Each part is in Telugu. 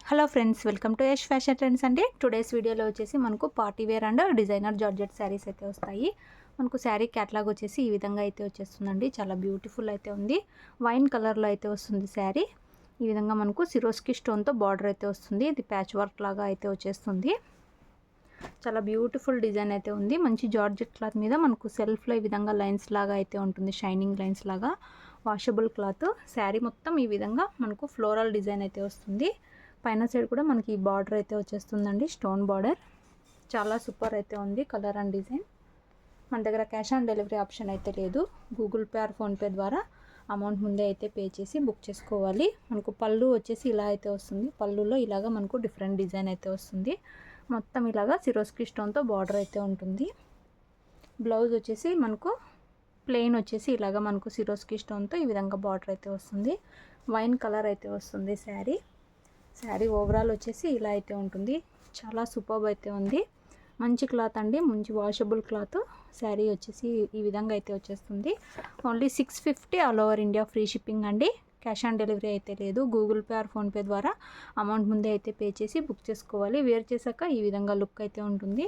Hello friends, welcome to Yash fashion trends అండి. టుడేస్ వీడియోలో వచ్చేసి మనకు party wear and designer georgette saris అయితే వస్తాయి. మనకు శారీ క్యాటలాగ్ వచ్చేసి ఈ విధంగా అయితే వచ్చేస్తుందండి. చాలా బ్యూటిఫుల్ అయితే ఉంది. వైన్ కలర్లో అయితే వస్తుంది శారీ. ఈ విధంగా మనకు సిరోస్కి స్టోన్తో బార్డర్ అయితే వస్తుంది. ఇది ప్యాచ్ వర్క్ లాగా అయితే వచ్చేస్తుంది. చాలా బ్యూటిఫుల్ డిజైన్ అయితే ఉంది. మంచి జార్జెట్ క్లాత్ మీద మనకు సెల్ఫ్లో ఈ విధంగా లైన్స్ లాగా అయితే ఉంటుంది. షైనింగ్ లైన్స్ లాగా వాషబుల్ క్లాత్. శారీ మొత్తం ఈ విధంగా మనకు ఫ్లోరల్ డిజైన్ అయితే వస్తుంది. పైన సైడ్ కూడా మనకి ఈ బార్డర్ అయితే వచ్చేస్తుందండి, స్టోన్ బార్డర్. చాలా సూపర్ అయితే ఉంది కలర్ అండ్ డిజైన్. మన దగ్గర క్యాష్ ఆన్ డెలివరీ ఆప్షన్ అయితే లేదు. గూగుల్ పే ఆర్ ఫోన్పే ద్వారా అమౌంట్ ముందే అయితే పే చేసి బుక్ చేసుకోవాలి. మనకు పళ్ళు వచ్చేసి ఇలా అయితే వస్తుంది. పళ్ళులో ఇలాగా మనకు డిఫరెంట్ డిజైన్ అయితే వస్తుంది. మొత్తం ఇలాగా సిరోస్కి స్టోన్తో బార్డర్ అయితే ఉంటుంది. బ్లౌజ్ వచ్చేసి మనకు ప్లెయిన్ వచ్చేసి ఇలాగా మనకు సిరోస్కి స్టోన్తో ఈ విధంగా బార్డర్ అయితే వస్తుంది. వైన్ కలర్ అయితే వస్తుంది శారీ ఓవరాల్ వచ్చేసి ఇలా అయితే ఉంటుంది. చాలా సూపర్బ్ అయితే ఉంది. మంచి క్లాత్ అండి, మంచి వాషబుల్ క్లాత్. శారీ వచ్చేసి ఈ విధంగా అయితే వచ్చేస్తుంది. Only 650 all over India free shipping అండి. క్యాష్ ఆన్ డెలివరీ అయితే లేదు. గూగుల్ పే ఆర్ ఫోన్పే ద్వారా అమౌంట్ ముందే అయితే పే చేసి బుక్ చేసుకోవాలి. వేర్ చేశాక ఈ విధంగా లుక్ అయితే ఉంటుంది.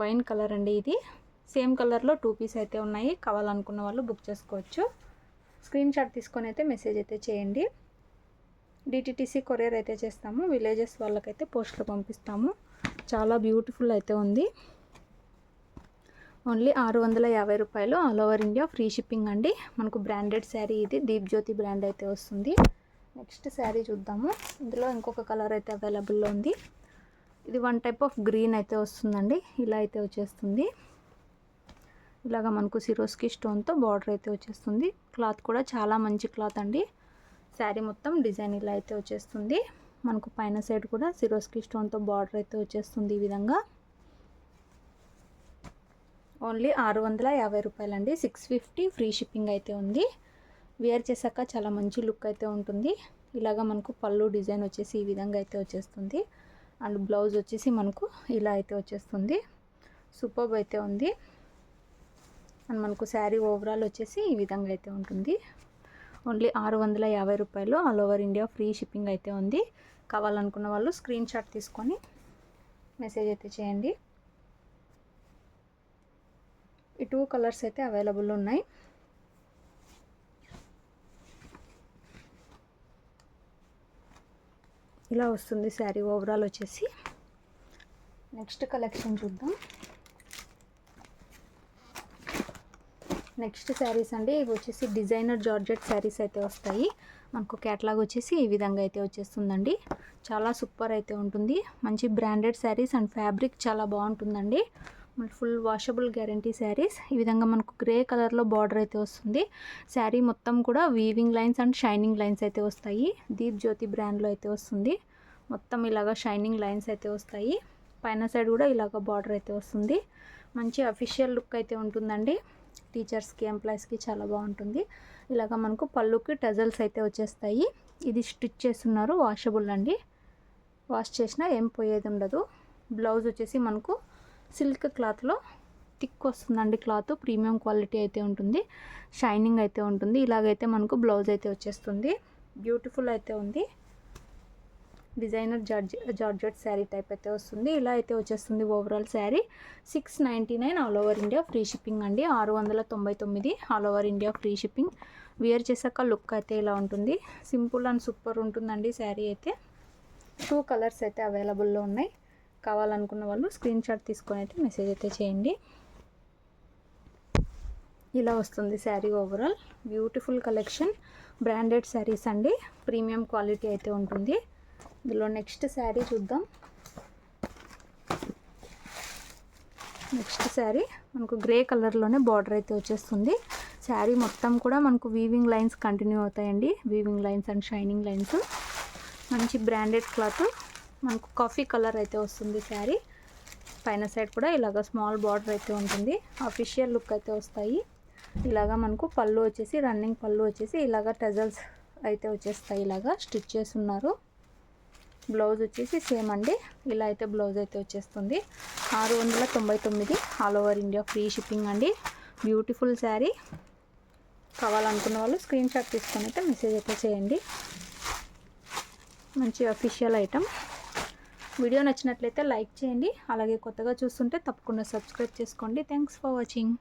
వైన్ కలర్ అండి ఇది. సేమ్ కలర్లో 2 పీస్ అయితే ఉన్నాయి. కావాలనుకున్న వాళ్ళు బుక్ చేసుకోవచ్చు. స్క్రీన్ షాట్ తీసుకొని అయితే మెసేజ్ అయితే చేయండి. డిటిటిసి కొరియర్ అయితే చేస్తాము. విలేజెస్ వాళ్ళకైతే పోస్ట్లో పంపిస్తాము. చాలా బ్యూటిఫుల్ అయితే ఉంది. ఓన్లీ 650 రూపాయలు all over India free shipping అండి. మనకు బ్రాండెడ్ శారీ ఇది. దీప్ జ్యోతి బ్రాండ్ అయితే వస్తుంది. నెక్స్ట్ శారీ చూద్దాము. ఇందులో ఇంకొక కలర్ అయితే అవైలబుల్లో ఉంది. ఇది వన్ టైప్ ఆఫ్ గ్రీన్ అయితే వస్తుందండి. ఇలా అయితే వచ్చేస్తుంది. ఇలాగా మనకు సిరోస్కి స్టోన్తో బార్డర్ అయితే వచ్చేస్తుంది. క్లాత్ కూడా చాలా మంచి క్లాత్ అండి. శారీ మొత్తం డిజైన్ ఇలా అయితే వచ్చేస్తుంది. మనకు పైన సైడ్ కూడా సిరోస్కి స్టోన్తో బార్డర్ అయితే వచ్చేస్తుంది. ఈ విధంగా ఓన్లీ 650 రూపాయలండి. 650 ఫ్రీ షిప్పింగ్ అయితే ఉంది. వేర్ చేశాక చాలా మంచి లుక్ అయితే ఉంటుంది. ఇలాగా మనకు పళ్ళు డిజైన్ వచ్చేసి ఈ విధంగా అయితే వచ్చేస్తుంది. అండ్ బ్లౌజ్ వచ్చేసి మనకు ఇలా అయితే వచ్చేస్తుంది. సూపర్బ్ అయితే ఉంది. అండ్ మనకు శారీ ఓవరాల్ వచ్చేసి ఈ విధంగా అయితే ఉంటుంది. ఓన్లీ 650 రూపాయలు all over India free shipping అయితే ఉంది. కావాలనుకున్న వాళ్ళు స్క్రీన్ షాట్ తీసుకొని మెసేజ్ అయితే చేయండి. ఈ 2 కలర్స్ అయితే అవైలబుల్ ఉన్నాయి. ఇలా వస్తుంది శారీ ఓవరాల్ వచ్చేసి. నెక్స్ట్ కలెక్షన్ చూద్దాం. నెక్స్ట్ శారీస్ అండి. ఇవి వచ్చేసి డిజైనర్ జార్జెట్ శారీస్ అయితే వస్తాయి. మనకు క్యాటలాగ్ వచ్చేసి ఈ విధంగా అయితే వచ్చేస్తుందండి. చాలా సూపర్ అయితే ఉంటుంది. మంచి బ్రాండెడ్ శారీస్ అండ్ ఫ్యాబ్రిక్ చాలా బాగుంటుందండి. Full washable guarantee saris. ఈ విధంగా మనకు గ్రే కలర్లో బార్డర్ అయితే వస్తుంది. శారీ మొత్తం కూడా weaving lines and shining lines అయితే వస్తాయి. దీప్ జ్యోతి బ్రాండ్లో అయితే వస్తుంది. మొత్తం ఇలాగా షైనింగ్ లైన్స్ అయితే వస్తాయి. పైన సైడ్ కూడా ఇలాగ బార్డర్ అయితే వస్తుంది. మంచి అఫీషియల్ లుక్ అయితే ఉంటుందండి. టీచర్స్కి, ఎంప్లాయీస్కి చాలా బాగుంటుంది. ఇలాగ మనకు పళ్ళుకి టజల్స్ అయితే వచ్చేస్తాయి. ఇది స్టిచ్ చేస్తున్నారు. వాషబుల్ అండి. వాష్ చేసినా ఏం పోయేది ఉండదు. బ్లౌజ్ వచ్చేసి మనకు సిల్క్ క్లాత్లో థిక్ వస్తుందండి. క్లాత్ ప్రీమియం క్వాలిటీ అయితే ఉంటుంది. షైనింగ్ అయితే ఉంటుంది. ఇలాగైతే మనకు బ్లౌజ్ అయితే వచ్చేస్తుంది. బ్యూటిఫుల్ అయితే ఉంది. డిజైనర్ జార్జెట్ శారీ టైప్ అయితే వస్తుంది. ఇలా అయితే వచ్చేస్తుంది overall sari. 699 all over India free shipping అండి. 699 all over India free shipping. Wear చేశాక లుక్ అయితే ఇలా ఉంటుంది. సింపుల్ అండ్ సూపర్ ఉంటుందండి శారీ అయితే. 2 కలర్స్ అయితే అవైలబుల్లో ఉన్నాయి. కావాలనుకున్న వాళ్ళు స్క్రీన్ షాట్ తీసుకొని అయితే మెసేజ్ అయితే చేయండి. ఇలా వస్తుంది sari overall. Beautiful collection. Branded saris అండి. ప్రీమియం క్వాలిటీ అయితే ఉంటుంది. ఇందులో నెక్స్ట్ శారీ చూద్దాం. నెక్స్ట్ శారీ మనకు గ్రే కలర్లోనే బార్డర్ అయితే వచ్చేస్తుంది. శారీ మొత్తం కూడా మనకు వీవింగ్ లైన్స్ కంటిన్యూ అవుతాయండి. Weaving lines and shining lines. మంచి బ్రాండెడ్ క్లాత్. మనకు కాఫీ కలర్ అయితే వస్తుంది శారీ. పైన సైడ్ కూడా ఇలాగ స్మాల్ బార్డర్ అయితే ఉంటుంది. అఫీషియల్ లుక్ అయితే వస్తాయి. ఇలాగా మనకు పళ్ళు వచ్చేసి రన్నింగ్ పళ్ళు వచ్చేసి ఇలాగ టజల్స్ అయితే వచ్చేస్తాయి. ఇలాగా స్టిచ్ చేస్తున్నారు. బ్లౌజ్ వచ్చేసి సేమ్ అండి. ఇలా అయితే బ్లౌజ్ అయితే వచ్చేస్తుంది. 699 all over India free shipping అండి. బ్యూటిఫుల్ శారీ. కావాలనుకున్న వాళ్ళు స్క్రీన్ షాట్ తీసుకొని అయితే మెసేజ్ అయితే చేయండి. మంచి అఫీషియల్ ఐటమ్. వీడియో నచ్చినట్లయితే లైక్ చేయండి. అలాగే కొత్తగా చూస్తుంటే తప్పకుండా సబ్స్క్రైబ్ చేసుకోండి. Thanks for watching.